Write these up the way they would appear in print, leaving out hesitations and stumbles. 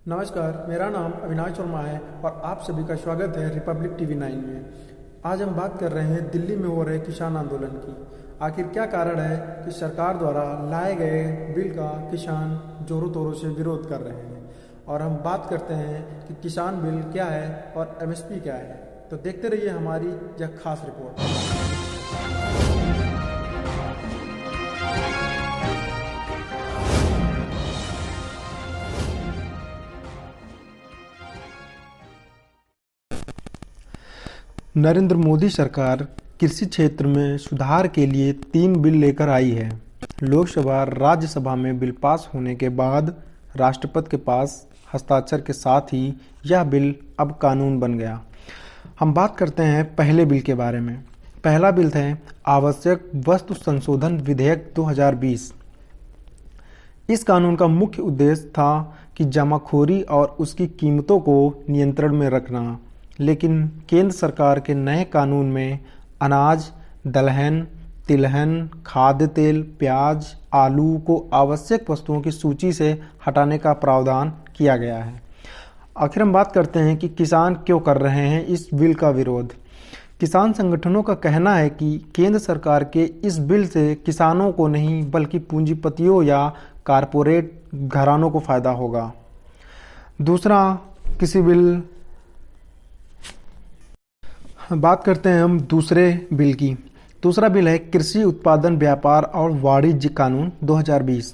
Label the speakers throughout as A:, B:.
A: नमस्कार, मेरा नाम अविनाश वर्मा है और आप सभी का स्वागत है रिपब्लिक टीवी 9 में। आज हम बात कर रहे हैं दिल्ली में हो रहे किसान आंदोलन की। आखिर क्या कारण है कि सरकार द्वारा लाए गए बिल का किसान जोरों तोरों से विरोध कर रहे हैं, और हम बात करते हैं कि किसान बिल क्या है और एमएसपी क्या है। तो देखते रहिए हमारी यह खास रिपोर्ट। नरेंद्र मोदी सरकार कृषि क्षेत्र में सुधार के लिए 3 बिल लेकर आई है। लोकसभा राज्यसभा में बिल पास होने के बाद राष्ट्रपति के पास हस्ताक्षर के साथ ही यह बिल अब कानून बन गया। हम बात करते हैं पहले बिल के बारे में। पहला बिल है आवश्यक वस्तु संशोधन विधेयक 2020। इस कानून का मुख्य उद्देश्य था कि जमाखोरी और उसकी कीमतों को नियंत्रण में रखना, लेकिन केंद्र सरकार के नए कानून में अनाज, दलहन, तिलहन, खाद्य तेल, प्याज, आलू को आवश्यक वस्तुओं की सूची से हटाने का प्रावधान किया गया है। आखिर हम बात करते हैं कि किसान क्यों कर रहे हैं इस बिल का विरोध। किसान संगठनों का कहना है कि केंद्र सरकार के इस बिल से किसानों को नहीं बल्कि पूंजीपतियों या कारपोरेट घरानों को फायदा होगा। बात करते हैं हम दूसरे बिल की। दूसरा बिल है कृषि उत्पादन व्यापार और वाणिज्य कानून 2020।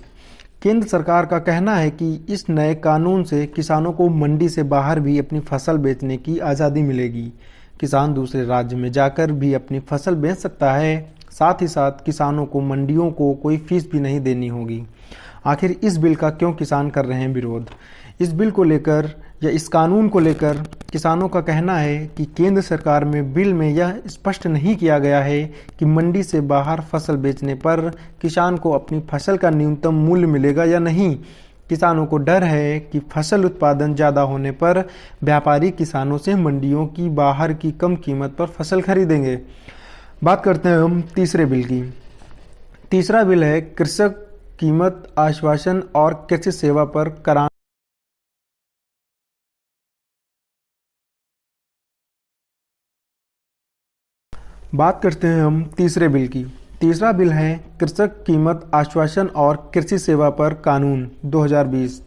A: केंद्र सरकार का कहना है कि इस नए कानून से किसानों को मंडी से बाहर भी अपनी फसल बेचने की आज़ादी मिलेगी। किसान दूसरे राज्य में जाकर भी अपनी फसल बेच सकता है। साथ ही साथ किसानों को मंडियों को कोई फीस भी नहीं देनी होगी। आखिर इस बिल का क्यों किसान कर रहे हैं विरोध? इस बिल को लेकर या इस कानून को लेकर किसानों का कहना है कि केंद्र सरकार में बिल में यह स्पष्ट नहीं किया गया है कि मंडी से बाहर फसल बेचने पर किसान को अपनी फसल का न्यूनतम मूल्य मिलेगा या नहीं। किसानों को डर है कि फसल उत्पादन ज़्यादा होने पर व्यापारी किसानों से मंडियों की बाहर की कम कीमत पर फसल खरीदेंगे। बात करते हैं हम तीसरे बिल की। तीसरा बिल है कृषक कीमत आश्वासन और कृषि सेवा पर करार। बात करते हैं हम तीसरे बिल की। तीसरा बिल है कृषक कीमत आश्वासन और कृषि सेवा पर कानून 2020।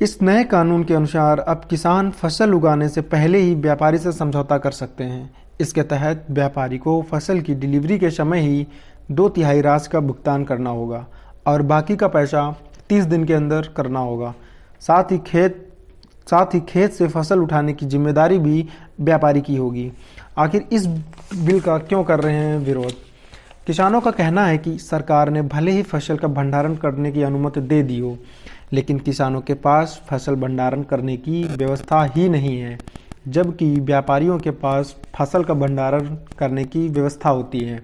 A: इस नए कानून के अनुसार अब किसान फसल उगाने से पहले ही व्यापारी से समझौता कर सकते हैं। इसके तहत व्यापारी को फसल की डिलीवरी के समय ही 2/3 राशि का भुगतान करना होगा और बाकी का पैसा 30 दिन के अंदर करना होगा। साथ ही खेत से फसल उठाने की जिम्मेदारी भी व्यापारी की होगी। आखिर इस बिल का क्यों कर रहे हैं विरोध? किसानों का कहना है कि सरकार ने भले ही फसल का भंडारण करने की अनुमति दे दी हो, लेकिन किसानों के पास फसल भंडारण करने की व्यवस्था ही नहीं है, जबकि व्यापारियों के पास फसल का भंडारण करने की व्यवस्था होती है।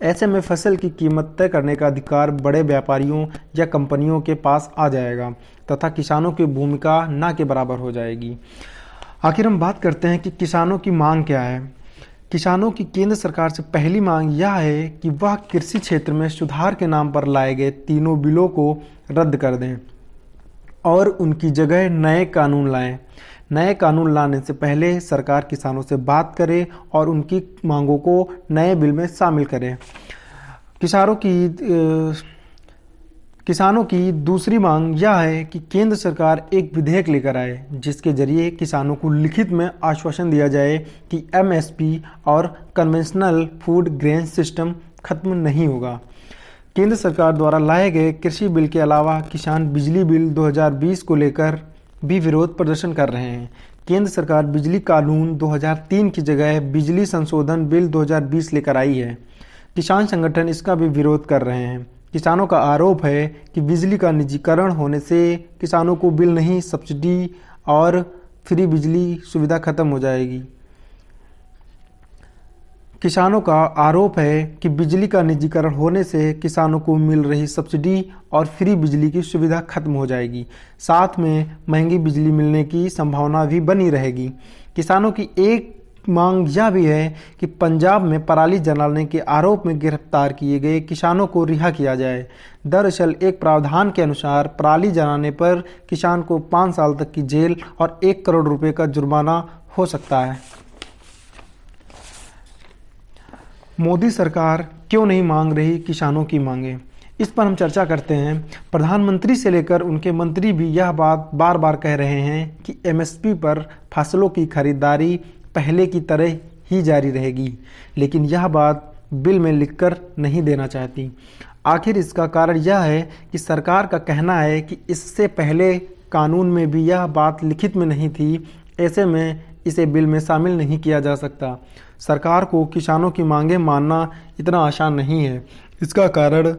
A: ऐसे में फसल की कीमत तय करने का अधिकार बड़े व्यापारियों या कंपनियों के पास आ जाएगा तथा किसानों की भूमिका ना के बराबर हो जाएगी। आखिर हम बात करते हैं कि किसानों की मांग क्या है। किसानों की केंद्र सरकार से पहली मांग यह है कि वह कृषि क्षेत्र में सुधार के नाम पर लाए गए तीनों बिलों को रद्द कर दें और उनकी जगह नए कानून लाएं। नए कानून लाने से पहले सरकार किसानों से बात करे और उनकी मांगों को नए बिल में शामिल करे। किसानों की दूसरी मांग यह है कि केंद्र सरकार एक विधेयक लेकर आए जिसके जरिए किसानों को लिखित में आश्वासन दिया जाए कि एमएसपी और कन्वेंशनल फूड ग्रेन सिस्टम खत्म नहीं होगा। केंद्र सरकार द्वारा लाए गए कृषि बिल के अलावा किसान बिजली बिल 2020 को लेकर भी विरोध प्रदर्शन कर रहे हैं। केंद्र सरकार बिजली कानून 2003 की जगह बिजली संशोधन बिल 2020 लेकर आई है। किसान संगठन इसका भी विरोध कर रहे हैं। किसानों का आरोप है कि बिजली का निजीकरण होने से किसानों को बिल नहीं, सब्सिडी और फ्री बिजली सुविधा खत्म हो जाएगी। किसानों का आरोप है कि बिजली का निजीकरण होने से किसानों को मिल रही सब्सिडी और फ्री बिजली की सुविधा खत्म हो जाएगी। साथ में महंगी बिजली मिलने की संभावना भी बनी रहेगी। किसानों की एक मांग यह भी है कि पंजाब में पराली जलाने के आरोप में गिरफ्तार किए गए किसानों को रिहा किया जाए। दरअसल एक प्रावधान के अनुसार पराली जलाने पर किसान को 5 साल तक की जेल और 1 करोड़ रुपए का जुर्माना हो सकता है। मोदी सरकार क्यों नहीं मांग रही किसानों की मांगें? इस पर हम चर्चा करते हैं। प्रधानमंत्री से लेकर उनके मंत्री भी यह बात बार बार कह रहे हैं कि एमएसपी पर फसलों की खरीदारी पहले की तरह ही जारी रहेगी, लेकिन यह बात बिल में लिखकर नहीं देना चाहती। आखिर इसका कारण यह है कि सरकार का कहना है कि इससे पहले कानून में भी यह बात लिखित में नहीं थी, ऐसे में इसे बिल में शामिल नहीं किया जा सकता। सरकार को किसानों की मांगें मानना इतना आसान नहीं है। इसका कारण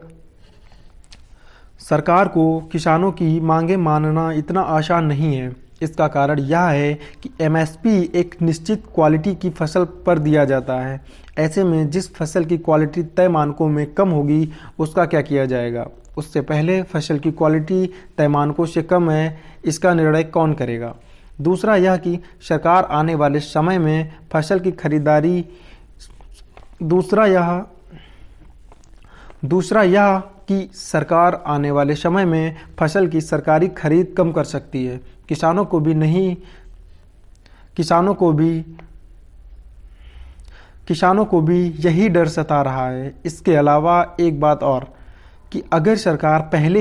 A: सरकार को किसानों की मांगें मानना इतना आसान नहीं है। इसका कारण यह है कि एमएसपी एक निश्चित क्वालिटी की फसल पर दिया जाता है। ऐसे में जिस फसल की क्वालिटी तय मानकों में कम होगी उसका क्या किया जाएगा? उससे पहले फसल की क्वालिटी तय मानकों से कम है, इसका निर्णय कौन करेगा? दूसरा यह कि सरकार आने वाले समय में फसल की खरीदारी दूसरा यह कि सरकार आने वाले समय में फसल की सरकारी खरीद कम कर सकती है। किसानों को भी यही डर सता रहा है। इसके अलावा एक बात और कि अगर सरकार पहले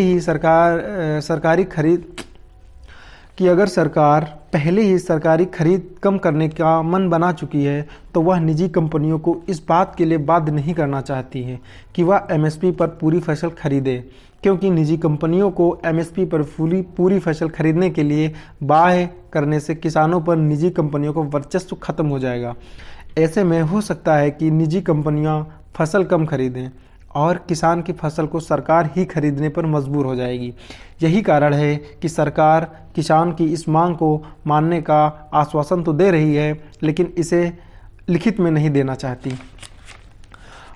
A: ही सरकारी खरीद कम करने का मन बना चुकी है तो वह निजी कंपनियों को इस बात के लिए बाध्य नहीं करना चाहती है कि वह एमएसपी पर पूरी फसल खरीदे, क्योंकि निजी कंपनियों को एमएसपी पर पूरी फसल खरीदने के लिए बाध्य करने से किसानों पर निजी कंपनियों का वर्चस्व खत्म हो जाएगा। ऐसे में हो सकता है कि निजी कंपनियां फसल कम खरीदें और किसान की फसल को सरकार ही खरीदने पर मजबूर हो जाएगी। यही कारण है कि सरकार किसान की इस मांग को मानने का आश्वासन तो दे रही है, लेकिन इसे लिखित में नहीं देना चाहती।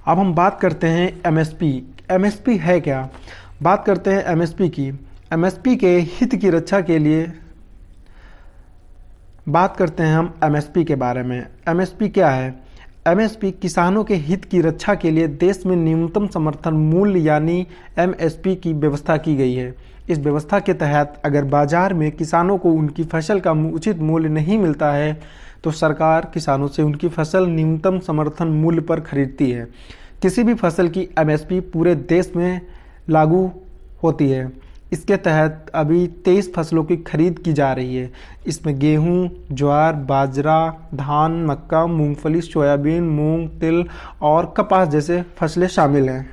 A: अब हम बात करते हैं एमएसपी। एमएसपी है क्या? बात करते हैं एमएसपी की। एमएसपी के हित की रक्षा के लिए बात करते हैं हम एमएसपी के बारे में। एमएसपी क्या है? एमएसपी किसानों के हित की रक्षा के लिए देश में न्यूनतम समर्थन मूल्य यानी एमएसपी की व्यवस्था की गई है। इस व्यवस्था के तहत अगर बाजार में किसानों को उनकी फसल का उचित मूल्य नहीं मिलता है तो सरकार किसानों से उनकी फसल न्यूनतम समर्थन मूल्य पर खरीदती है। किसी भी फसल की एमएसपी पूरे देश में लागू होती है। इसके तहत अभी 23 फसलों की खरीद की जा रही है। इसमें गेहूं, ज्वार, बाजरा, धान, मक्का, मूंगफली, सोयाबीन, मूंग, तिल और कपास जैसे फसलें शामिल हैं।